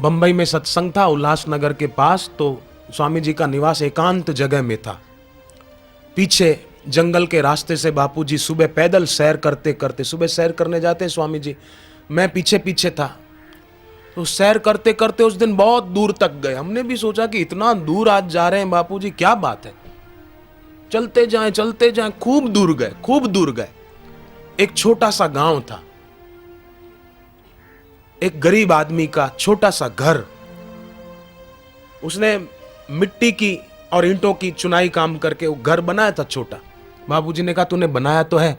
बंबई में सत्संग था उल्लासनगर के पास, तो स्वामी जी का निवास एकांत जगह में था। पीछे जंगल के रास्ते से बापूजी सुबह पैदल सैर करते करते, सुबह सैर करने जाते स्वामी जी, मैं पीछे पीछे था, तो सैर करते करते उस दिन बहुत दूर तक गए। हमने भी सोचा कि इतना दूर आज जा रहे हैं बापूजी, क्या बात है, चलते जाएं, खूब दूर गए, खूब दूर गए। एक छोटा सा गांव था, एक गरीब आदमी का छोटा सा घर, उसने मिट्टी की और ईंटों की चुनाई काम करके वो घर बनाया था छोटा। बाबूजी ने कहा तूने बनाया तो है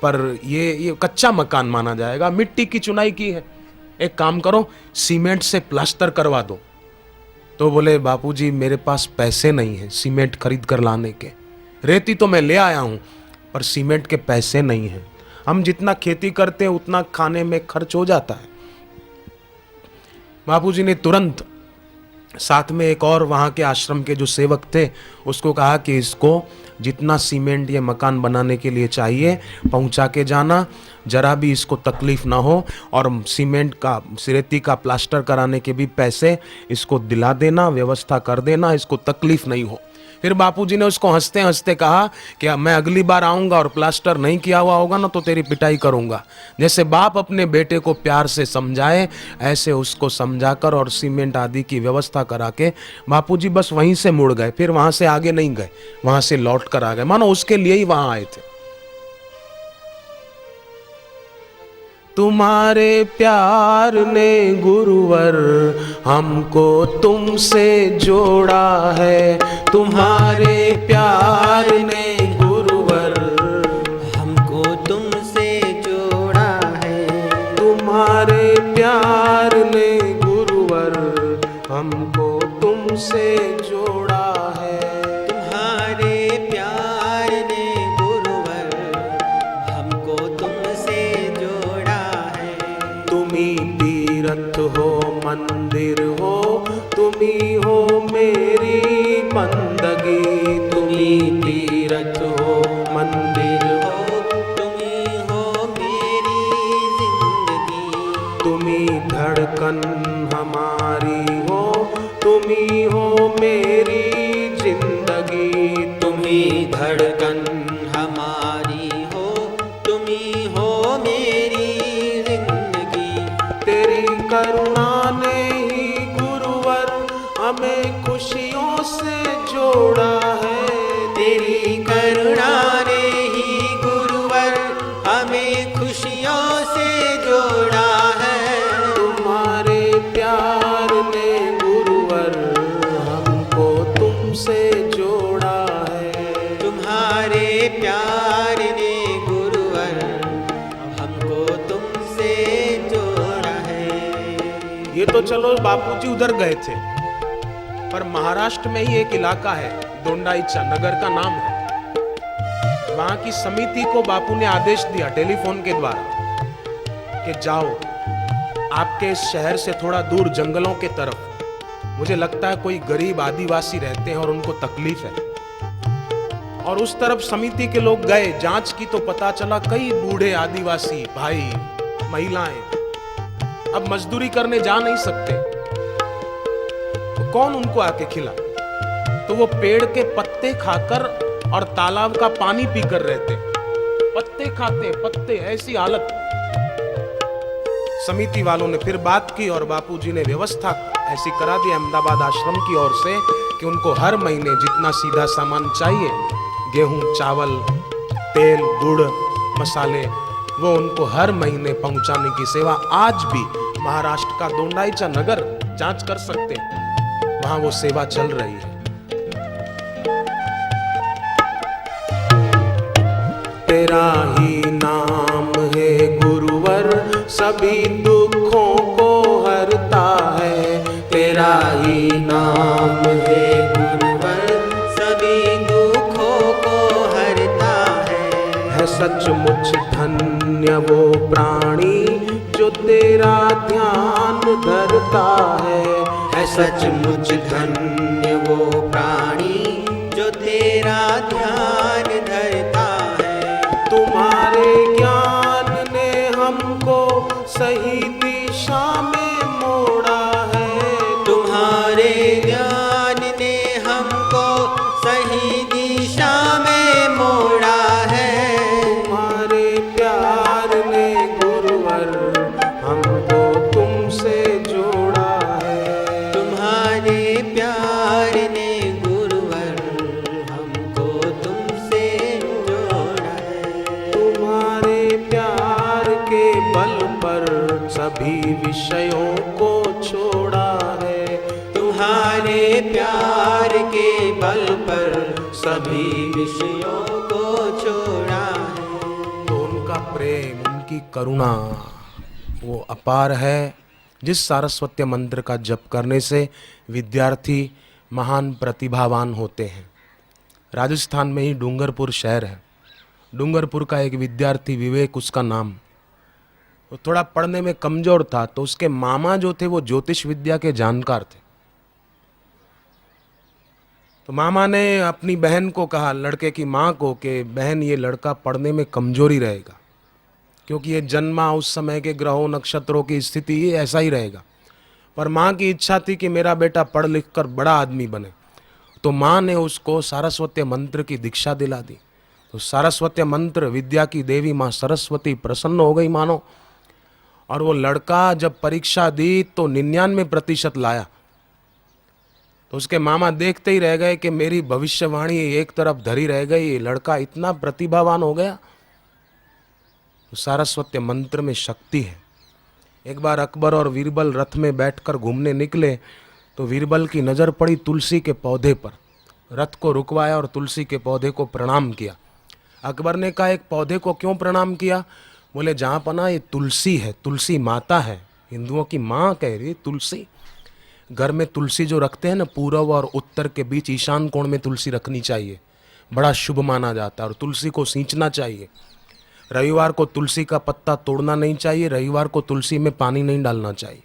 पर ये कच्चा मकान माना जाएगा, मिट्टी की चुनाई की है, एक काम करो सीमेंट से प्लास्टर करवा दो। तो बोले बापूजी मेरे पास पैसे नहीं है सीमेंट खरीद कर लाने के, रेती तो मैं ले आया हूं पर सीमेंट के पैसे नहीं हैं, हम जितना खेती करते हैं उतना खाने में खर्च हो जाता है। बापूजी ने तुरंत साथ में एक और वहाँ के आश्रम के जो सेवक थे उसको कहा कि इसको जितना सीमेंट ये मकान बनाने के लिए चाहिए पहुँचा के जाना, जरा भी इसको तकलीफ ना हो, और सीमेंट का रेती का प्लास्टर कराने के भी पैसे इसको दिला देना, व्यवस्था कर देना, इसको तकलीफ नहीं हो। फिर बापूजी ने उसको हंसते हंसते कहा कि मैं अगली बार आऊँगा और प्लास्टर नहीं किया हुआ होगा ना तो तेरी पिटाई करूँगा। जैसे बाप अपने बेटे को प्यार से समझाए ऐसे उसको समझाकर और सीमेंट आदि की व्यवस्था करा के बापूजी बस वहीं से मुड़ गए, फिर वहाँ से आगे नहीं गए, वहाँ से लौट कर आ गए, मानो उसके लिए ही वहाँ आए थे। तुम्हारे प्यार ने गुरुवर हमको तुमसे जोड़ा है, तुम्हारे प्यार ने गुरुवर हमको तुमसे जोड़ा है, तुम्हारे प्यार ने गुरुवर हमको तुमसे जोड़ा है, तुम्हारे प्यार ने गुरुवर हमको तुमसे जोड़ा है। तुम्ही तीरथ हो मंदिर हो, तुम्ही हो मेरी बंदगी, तुम्ही तीरथ हो मंदिर हो, तुम्ही हो मेरी जिंदगी, तुम्ही धड़कन हमारी हो, तुम्ही हो मेरी जिंदगी, तुम्ही धड़कन हमारी हो, तुम्ही हो मेरी जिंदगी। तेरी करुणा ने ही गुरुवर हमें खुशियों से जोड़ा है, तेरी करुणा ने ही गुरुवर हमें खुशियों से जोड़ा है, तुम्हारे प्यार ने गुरुवर हमको तुमसे जोड़ा है, तुम्हारे प्यार ने गुरुवर हमको तुमसे जोड़ा है। ये तो चलो बापूजी उधर गए थे, पर महाराष्ट्र में ही एक इलाका है दोंडाईचा नगर का नाम है, वहां की समिति को बापू ने आदेश दिया टेलीफोन के द्वारा कि जाओ आपके इस शहर से थोड़ा दूर जंगलों के तरफ, मुझे लगता है कोई गरीब आदिवासी रहते हैं और उनको तकलीफ है। और उस तरफ समिति के लोग गए, जांच की तो पता चला कई बूढ़े आदिवासी भाई महिलाएं अब मजदूरी करने जा नहीं सकते, तो कौन उनको आके खिला, तो वो पेड़ के पत्ते खाकर और तालाब का पानी पीकर रहते, पत्ते खाते पत्ते, ऐसी हालत। समिति वालों ने फिर बात की और बापूजी ने व्यवस्था ऐसी करा दी अहमदाबाद आश्रम की ओर से कि उनको हर महीने जितना सीधा सामान चाहिए, गेहूं चावल तेल गुड़ मसाले, वो उनको हर महीने पहुंचाने की सेवा आज भी महाराष्ट्र का दोंडाईचा नगर जांच कर सकते हैं, वहां वो सेवा चल रही है। तेरा ही नाम है गुरुवर सभी दुखों को हरता है, तेरा ही नाम है गुरुवर सभी दुखों को हरता है सचमुच धन्य वो प्राणी जो तेरा ध्यान धरता है सचमुच धन्य वो प्राणी जो तेरा ध्यान धरता है। तुम्हारे ज्ञान ने हमको सही दिशा में मोड़ा है, प्यार ने गुरुवर हमको तुमसे जोड़ा है। तुम्हारे प्यार के बल पर सभी विषयों को छोड़ा है। तुम्हारे प्यार के बल पर सभी विषयों को छोड़ा है। तो उनका प्रेम, उनकी करुणा वो अपार है, जिस सारस्वत्य मंत्र का जप करने से विद्यार्थी महान प्रतिभावान होते हैं। राजस्थान में ही डूंगरपुर शहर है। डूंगरपुर का एक विद्यार्थी विवेक उसका नाम, वो थोड़ा पढ़ने में कमजोर था, तो उसके मामा जो थे वो ज्योतिष विद्या के जानकार थे। तो मामा ने अपनी बहन को कहा, लड़के की माँ को, कि बहन ये लड़का पढ़ने में कमजोरी रहेगा, क्योंकि ये जन्मा उस समय के ग्रहों नक्षत्रों की स्थिति ये ऐसा ही रहेगा। पर माँ की इच्छा थी कि मेरा बेटा पढ़ लिख कर बड़ा आदमी बने। तो माँ ने उसको सारस्वत्य मंत्र की दीक्षा दिला दी। तो सारस्वत्य मंत्र, विद्या की देवी माँ सरस्वती प्रसन्न हो गई मानो। और वो लड़का जब परीक्षा दी तो 99% लाया। तो उसके मामा देखते ही रह गए कि मेरी भविष्यवाणी एक तरफ धरी रह गई, ये लड़का इतना प्रतिभावान हो गया। तो सारस्वत्य मंत्र में शक्ति है। एक बार अकबर और बीरबल रथ में बैठकर घूमने निकले तो बीरबल की नज़र पड़ी तुलसी के पौधे पर। रथ को रुकवाया और तुलसी के पौधे को प्रणाम किया। अकबर ने कहा, एक पौधे को क्यों प्रणाम किया? बोले, जहाँ पना ये तुलसी है, तुलसी माता है, हिंदुओं की माँ कह रही तुलसी। घर में तुलसी जो रखते हैं ना, पूर्व और उत्तर के बीच ईशान कोण में तुलसी रखनी चाहिए, बड़ा शुभ माना जाता है। और तुलसी को सींचना चाहिए। रविवार को तुलसी का पत्ता तोड़ना नहीं चाहिए, रविवार को तुलसी में पानी नहीं डालना चाहिए।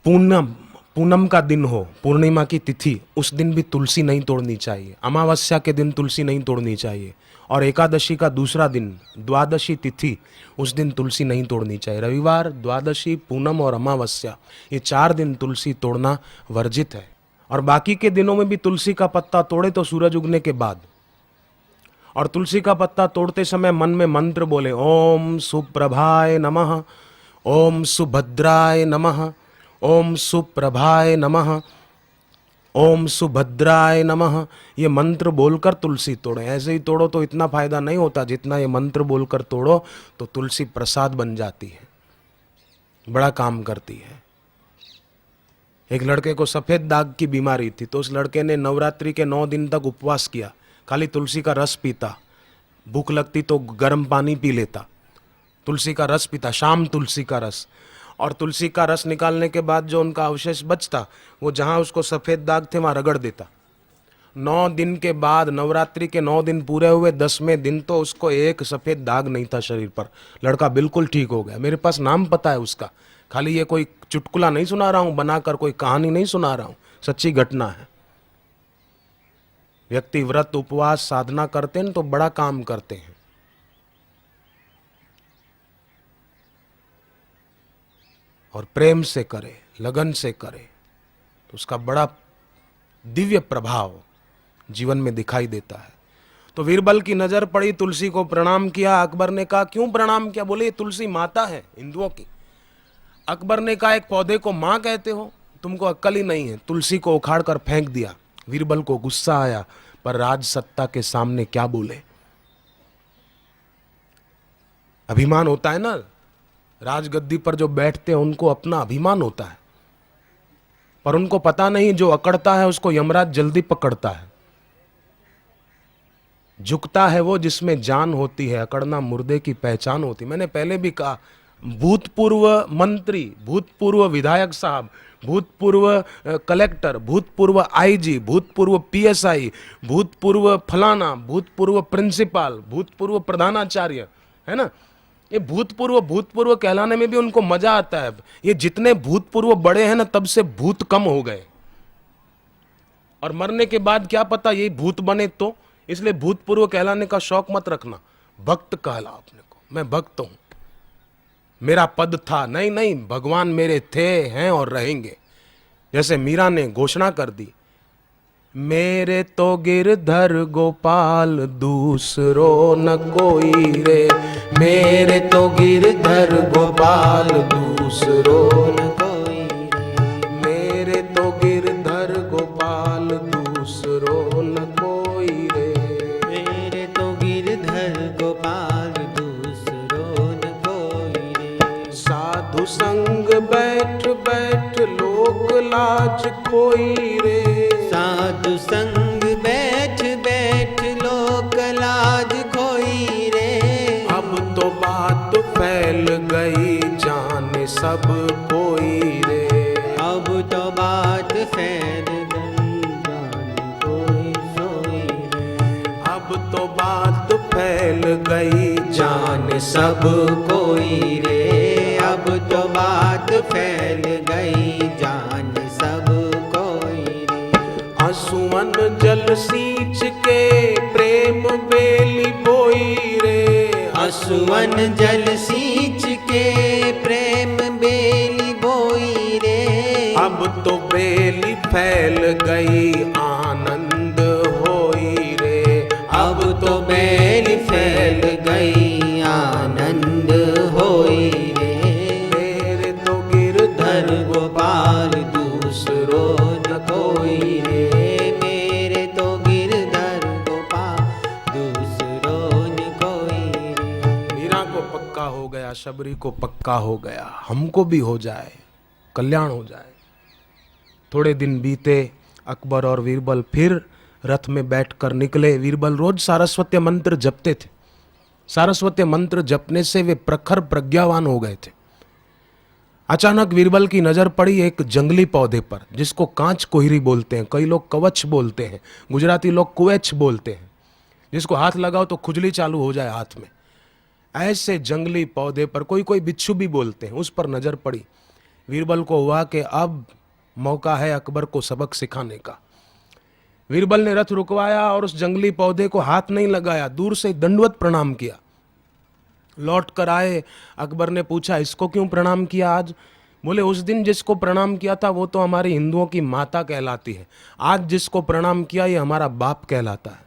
पूनम का दिन हो, पूर्णिमा की तिथि, उस दिन भी तुलसी नहीं तोड़नी चाहिए। अमावस्या के दिन तुलसी नहीं तोड़नी चाहिए। और एकादशी का दूसरा दिन, द्वादशी तिथि, उस दिन तुलसी नहीं तोड़नी चाहिए। रविवार, द्वादशी, पूनम और अमावस्या, ये 4 दिन तुलसी तोड़ना वर्जित है। और बाकी के दिनों में भी तुलसी का पत्ता तोड़े तो सूरज उगने के बाद। और तुलसी का पत्ता तोड़ते समय मन में मंत्र बोले, ओम सुप्रभाय नमः, ओम सुभद्राय नमः, ओम सुप्रभाय नमः, ओम सुभद्राय नमः। ये मंत्र बोलकर तुलसी तोड़े। ऐसे ही तोड़ो तो इतना फायदा नहीं होता जितना ये मंत्र बोलकर तोड़ो तो तुलसी प्रसाद बन जाती है, बड़ा काम करती है। एक लड़के को सफेद दाग की बीमारी थी, तो उस लड़के ने नवरात्रि के 9 दिन तक उपवास किया, खाली तुलसी का रस पीता, भूख लगती तो गर्म पानी पी लेता, तुलसी का रस पीता, शाम तुलसी का रस। और तुलसी का रस निकालने के बाद जो उनका अवशेष बचता, वो जहाँ उसको सफ़ेद दाग थे वहाँ रगड़ देता। 9 दिन के बाद, नवरात्रि के 9 दिन पूरे हुए, 10वें दिन तो उसको एक सफ़ेद दाग नहीं था शरीर पर। लड़का बिल्कुल ठीक हो गया। मेरे पास नाम पता है उसका, खाली ये कोई चुटकुला नहीं सुना रहा हूँ बनाकर, कोई कहानी नहीं सुना रहा हूँ, सच्ची घटना है। व्यक्ति व्रत, उपवास, साधना करते हैं तो बड़ा काम करते हैं। और प्रेम से करे, लगन से करे, तो उसका बड़ा दिव्य प्रभाव जीवन में दिखाई देता है। तो बीरबल की नजर पड़ी, तुलसी को प्रणाम किया। अकबर ने कहा, क्यों प्रणाम किया? बोले, ये तुलसी माता है हिंदुओं की। अकबर ने कहा, एक पौधे को माँ कहते हो? तुमको अक्ल ही नहीं है। तुलसी को उखाड़ कर फेंक दिया। बीरबल को गुस्सा आया, पर राज सत्ता के सामने क्या बोले? अभिमान होता है ना, राजगद्दी पर जो बैठते हैं उनको अपना अभिमान होता है, पर उनको पता नहीं जो अकड़ता है उसको यमराज जल्दी पकड़ता है। झुकता है वो जिसमें जान होती है, अकड़ना मुर्दे की पहचान होती। मैंने पहले भी कहा, भूतपूर्व मंत्री, भूतपूर्व विधायक साहब, भूतपूर्व कलेक्टर, भूतपूर्व आईजी, भूतपूर्व पीएसआई, भूतपूर्व फलाना, भूतपूर्व प्रिंसिपल, भूतपूर्व प्रधानाचार्य, है ना, ये भूतपूर्व भूतपूर्व कहलाने में भी उनको मजा आता है। ये जितने भूतपूर्व बड़े हैं ना, तब से भूत कम हो गए, और मरने के बाद क्या पता यही भूत बने तो। इसलिए भूतपूर्व कहलाने का शौक मत रखना, भक्त कहला अपने को। मैं भक्त हूं, मेरा पद था, नहीं नहीं, भगवान मेरे थे, हैं और रहेंगे। जैसे मीरा ने घोषणा कर दी, मेरे तो गिरधर गोपाल दूसरो न कोई रे, मेरे तो गिरधर गोपाल दूसरो न कोई रे, मेरे तो लाज खोई रे। साधु संग बैठ बैठ लोक लाज खोई रे। अब तो बात फैल गई जाने सब कोई रे। अब तो बात फैल गई जाने कोई सोई रे। अब तो बात फैल गई जान सब कोई रे। अब तो बात फैल गई जान सब कोई रे। आंसुअन जल सींच के प्रेम बेली बोई रे। आंसुअन जल सींच के प्रेम बेली बोई रे। अब तो बेली फैल गई आनंद होई रे। अब तो बेली फैल गई आनंद होई रे। मेरे तो गिरधर गोपाल दूसरो न कोई रे। मेरे तो गिरधर गोपाल दूसरो न कोई रे। मीरा को पक्का हो गया, शबरी को पक्का हो गया, हमको भी हो जाए, कल्याण हो जाए। थोड़े दिन बीते, अकबर और बीरबल फिर रथ में बैठकर निकले। बीरबल रोज सारस्वत मंत्र जपते थे। सारस्वत मंत्र जपने से वे प्रखर प्रज्ञावान हो गए थे। अचानक बीरबल की नजर पड़ी एक जंगली पौधे पर, जिसको कांच कोहरी बोलते हैं, कई लोग कवच बोलते हैं, गुजराती लोग कुएच बोलते हैं, जिसको हाथ लगाओ तो खुजली चालू हो जाए हाथ में। ऐसे जंगली पौधे पर, कोई कोई बिच्छू भी बोलते हैं, उस पर नजर पड़ी। बीरबल को हुआ कि अब मौका है अकबर को सबक सिखाने का। बीरबल ने रथ रुकवाया और उस जंगली पौधे को हाथ नहीं लगाया, दूर से दंडवत प्रणाम किया। लौट कर आए, अकबर ने पूछा इसको क्यों प्रणाम किया आज? बोले उस दिन जिसको प्रणाम किया था वो तो हमारी हिंदुओं की माता कहलाती है, आज जिसको प्रणाम किया ये हमारा बाप कहलाता है।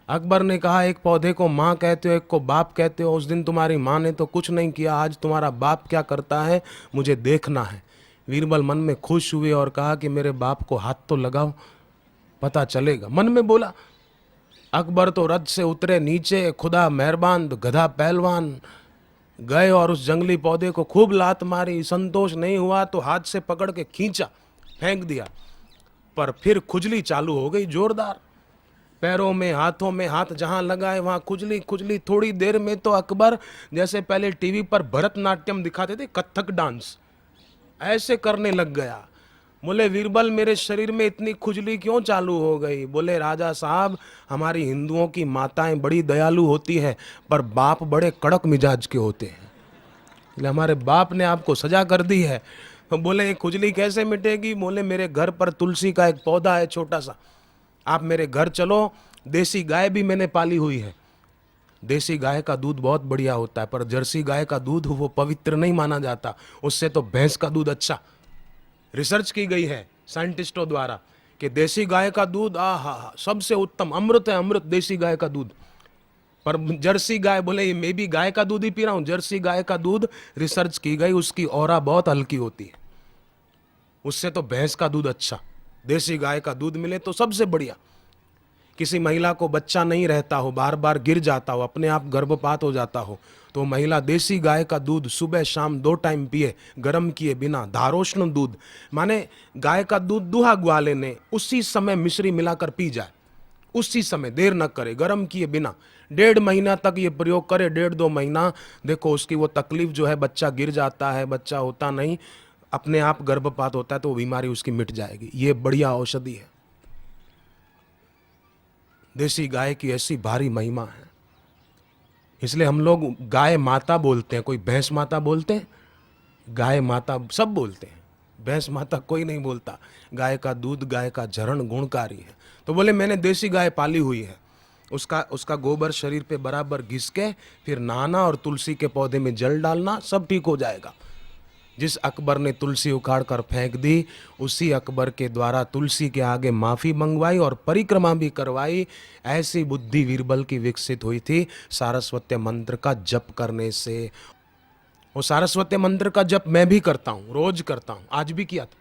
अकबर ने कहा एक पौधे को माँ कहते हो, एक को बाप कहते हो, उस दिन तुम्हारी माँ ने तो कुछ नहीं किया, आज तुम्हारा बाप क्या करता है मुझे देखना है। बीरबल मन में खुश हुए और कहा कि मेरे बाप को हाथ तो लगाओ, पता चलेगा। मन में बोला। अकबर तो रथ से उतरे नीचे, खुदा मेहरबान, गधा पहलवान गए और उस जंगली पौधे को खूब लात मारी। संतोष नहीं हुआ तो हाथ से पकड़ के खींचा, फेंक दिया, पर फिर खुजली चालू हो गई जोरदार। पैरों में, हाथों में, हाथ जहां लगाए वहां खुजली खुजली। थोड़ी देर में तो अकबर जैसे पहले टीवी पर भरतनाट्यम दिखाते थे, कथक डांस, ऐसे करने लग गया। बोले बीरबल मेरे शरीर में इतनी खुजली क्यों चालू हो गई? बोले राजा साहब हमारी हिंदुओं की माताएं बड़ी दयालु होती है, पर बाप बड़े कड़क मिजाज के होते हैं, इसलिए हमारे बाप ने आपको सजा कर दी है। तो बोले ये खुजली कैसे मिटेगी? बोले मेरे घर पर तुलसी का एक पौधा है छोटा सा, आप मेरे घर चलो, देसी गाय भी मैंने पाली हुई है। देसी गाय का दूध बहुत बढ़िया होता है, पर जर्सी गाय का दूध वो पवित्र नहीं माना जाता, उससे तो भैंस का दूध अच्छा। रिसर्च की गई है साइंटिस्टों द्वारा कि देसी गाय का दूध आहा सबसे उत्तम, अमृत है, अमृत देसी गाय का दूध। पर जर्सी गाय, बोले मैं भी गाय का दूध ही पी रहा हूं, जर्सी गाय का दूध रिसर्च की गई उसकी ऑरा बहुत हल्की होती है, उससे तो भैंस का दूध अच्छा। देसी गाय का दूध मिले तो सबसे बढ़िया। किसी महिला को बच्चा नहीं रहता हो, बार बार गिर जाता हो, अपने आप गर्भपात हो जाता हो, तो महिला देसी गाय का दूध सुबह शाम 2 टाइम पिए, गर्म किए बिना, धारोष्ण दूध, माने गाय का दूध दुहा ग्वाले ने उसी समय मिश्री मिलाकर पी जाए, उसी समय, देर न करे, गर्म किए बिना। 1.5 महीना तक ये प्रयोग करे, 1.5-2 महीना, देखो उसकी वो तकलीफ जो है, बच्चा गिर जाता है, बच्चा होता नहीं, अपने आप गर्भपात होता है, तो वो बीमारी उसकी मिट जाएगी। ये बढ़िया औषधि है। देसी गाय की ऐसी भारी महिमा है, इसलिए हम लोग गाय माता बोलते हैं, कोई भैंस माता बोलते हैं, गाय माता सब बोलते हैं, भैंस माता कोई नहीं बोलता। गाय का दूध, गाय का झरण गुणकारी है। तो बोले मैंने देसी गाय पाली हुई है, उसका गोबर शरीर पे बराबर घिस के फिर नहाना और तुलसी के पौधे में जल डालना, सब ठीक हो जाएगा। जिस अकबर ने तुलसी उखाड़ कर फेंक दी, उसी अकबर के द्वारा तुलसी के आगे माफ़ी मंगवाई और परिक्रमा भी करवाई। ऐसी बुद्धि बीरबल की विकसित हुई थी सारस्वत्य मंत्र का जप करने से। वो सारस्वत्य मंत्र का जप मैं भी करता हूँ, रोज करता हूँ, आज भी किया था,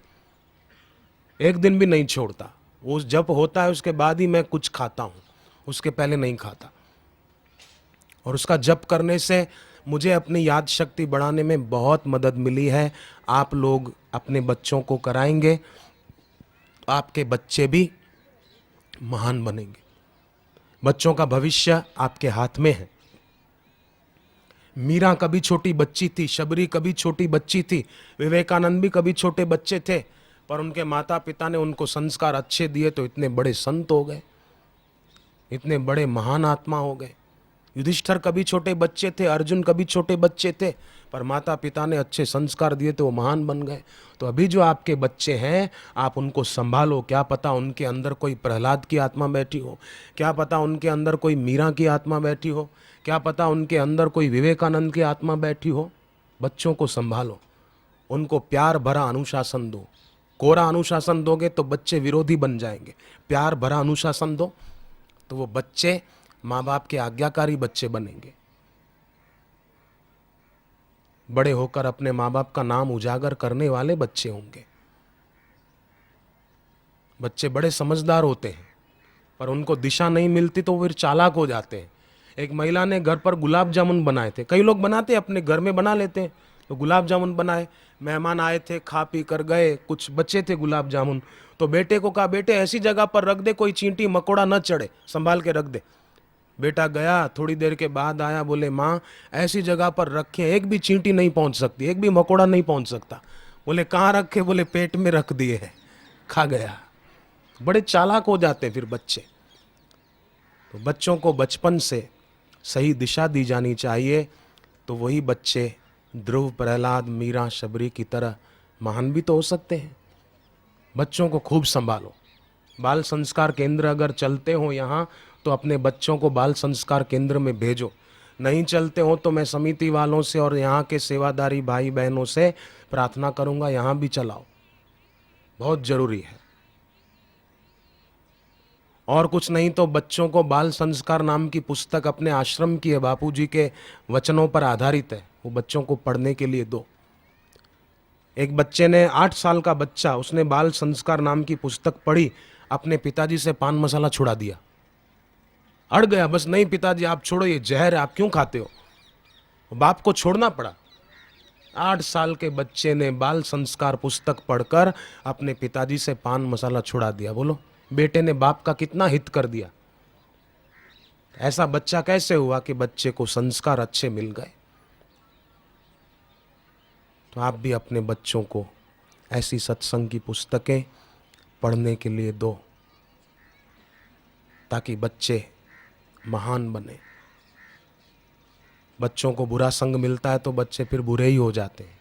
एक दिन भी नहीं छोड़ता। वो जप होता है उसके बाद ही मैं कुछ खाता हूँ, उसके पहले नहीं खाता। और उसका जप करने से मुझे अपनी याद शक्ति बढ़ाने में बहुत मदद मिली है। आप लोग अपने बच्चों को कराएंगे तो आपके बच्चे भी महान बनेंगे। बच्चों का भविष्य आपके हाथ में है। मीरा कभी छोटी बच्ची थी, शबरी कभी छोटी बच्ची थी, विवेकानंद भी कभी छोटे बच्चे थे, पर उनके माता पिता ने उनको संस्कार अच्छे दिए तो इतने बड़े संत हो गए, इतने बड़े महान आत्मा हो गए। युधिष्ठिर कभी छोटे बच्चे थे, अर्जुन कभी छोटे बच्चे थे, पर माता पिता ने अच्छे संस्कार दिए तो वो महान बन गए। तो अभी जो आपके बच्चे हैं, आप उनको संभालो। क्या पता उनके अंदर कोई प्रहलाद की आत्मा बैठी हो, क्या पता उनके अंदर कोई मीरा की आत्मा बैठी हो, क्या पता उनके अंदर कोई विवेकानंद की आत्मा बैठी हो। बच्चों को संभालो, उनको प्यार भरा अनुशासन दो। कोरा अनुशासन दोगे तो बच्चे विरोधी बन जाएंगे। प्यार भरा अनुशासन दो तो वो बच्चे माँ बाप के आज्ञाकारी बच्चे बनेंगे। बड़े होकर अपने माँ बाप का नाम उजागर करने वाले बच्चे होंगे। बच्चे बड़े समझदार होते हैं, पर उनको दिशा नहीं मिलती तो फिर चालाक हो जाते हैं। एक महिला ने घर पर गुलाब जामुन बनाए थे, कई लोग बनाते हैं अपने घर में बना लेते हैं, तो गुलाब जामुन बनाए, मेहमान आए थे, खा पी कर गए, कुछ बचे थे गुलाब जामुन, तो बेटे को कहा बेटे ऐसी जगह पर रख दे कोई चींटी मकोड़ा न चढ़े, संभाल के रख दे। बेटा गया, थोड़ी देर के बाद आया, बोले माँ ऐसी जगह पर रखे एक भी चींटी नहीं पहुंच सकती, एक भी मकोड़ा नहीं पहुंच सकता। बोले कहाँ रखे? बोले पेट में रख दिए है, खा गया। बड़े चालाक हो जाते हैं फिर बच्चे। तो बच्चों को बचपन से सही दिशा दी जानी चाहिए, तो वही बच्चे ध्रुव, प्रहलाद, मीरा, शबरी की तरह महान भी तो हो सकते हैं। बच्चों को खूब संभालो। बाल संस्कार केंद्र अगर चलते हो यहाँ, तो अपने बच्चों को बाल संस्कार केंद्र में भेजो। नहीं चलते हो तो मैं समिति वालों से और यहाँ के सेवादारी भाई बहनों से प्रार्थना करूँगा, यहाँ भी चलाओ, बहुत जरूरी है। और कुछ नहीं तो बच्चों को बाल संस्कार नाम की पुस्तक अपने आश्रम की है, बापूजी के वचनों पर आधारित है, वो बच्चों को पढ़ने के लिए दो। एक बच्चे ने 8 साल का बच्चा, उसने बाल संस्कार नाम की पुस्तक पढ़ी, अपने पिताजी से पान मसाला छुड़ा दिया। अड़ गया, बस नहीं पिताजी आप छोड़ो, ये जहर है, आप क्यों खाते हो? बाप को छोड़ना पड़ा। 8 साल के बच्चे ने बाल संस्कार पुस्तक पढ़कर अपने पिताजी से पान मसाला छुड़ा दिया। बोलो बेटे ने बाप का कितना हित कर दिया। ऐसा बच्चा कैसे हुआ कि बच्चे को संस्कार अच्छे मिल गए? तो आप भी अपने बच्चों को ऐसी सत्संग की पुस्तकें पढ़ने के लिए दो, ताकि बच्चे महान बने। बच्चों को बुरा संग मिलता है तो बच्चे फिर बुरे ही हो जाते हैं।